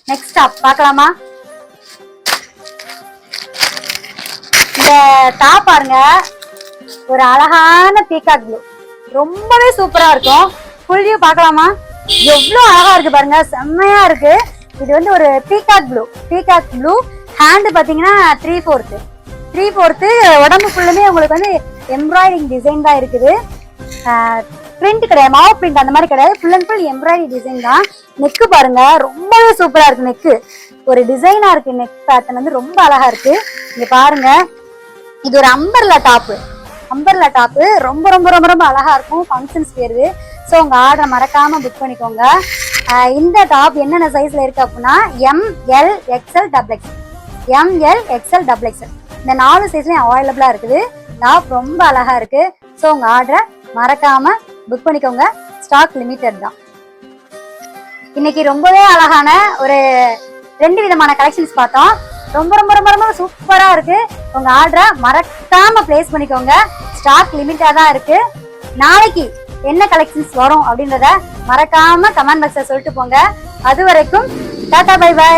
Next top பார்க்கலாமா? இந்த top பாருங்க, ஒரு அழகான பீகாக் ப்ளூ, ரொம்பவே சூப்பரா இருக்கும். ஃபுல் வியூ பார்க்கலாமா? எவ்வளவு அழகா இருக்கு பாருங்க, செம்மையா இருக்கு. இது வந்து ஒரு பீகாக் ப்ளூ. ஹேண்ட் பாத்தீங்கன்னா 3/4 உடம்பு ஃபுல்லுமே உங்களுக்கு வந்து எம்ப்ராய்டிங் டிசைன் தான் இருக்குது. பிரிண்ட் கிடையாது, மாவு பிரிண்ட் அந்த மாதிரி கிடையாது, full and full embroidery design தான். நெக்கு பாருங்க, ரொம்பவே சூப்பரா இருக்கு. நெக்கு ஒரு டிசைனா இருக்கு. நெக் பேட்டர்ன் வந்து ரொம்ப அழகா இருக்கு. இங்க பாருங்க, இது ஒரு அம்பர்லா டாப்பு. ரொம்ப ரொம்ப ரொம்ப ரொம்ப அழகா இருக்கும். ஃபங்க்ஷன்ஸ் வேறு. ஸோ உங்க ஆர்டரை மறக்காம புக் பண்ணிக்கோங்க. இந்த டாப் என்னென்ன சைஸ்ல இருக்கு அப்படின்னா ML XL XXL இந்த 4 சைஸ்லயும் அவைலபிளா இருக்குது. டாப் ரொம்ப அழகா இருக்கு. ஸோ உங்க ஆர்டரை மறக்காம புக் பண்ணிக்கோங்க. ஸ்டாக் லிமிடெட் தான். இன்னைக்கு ரொம்பவே அழகான ஒரு 2 விதமான கலெக்ஷன்ஸ் பார்த்தோம். ரொம்ப ரொம்ப ரொம்ப ரொம்ப சூப்பரா இருக்கு. உங்க ஆர்டரை மறக்காம பிளேஸ் பண்ணிக்கோங்க. ஸ்டாக் லிமிட்டா தான் இருக்கு. நாளைக்கு என்ன கலெக்ஷன்ஸ் வரும் அப்படின்றத மறக்காம கமெண்ட் பாக்ஸ்ல சொல்லிட்டு போங்க. அது வரைக்கும் டாடா பை பை.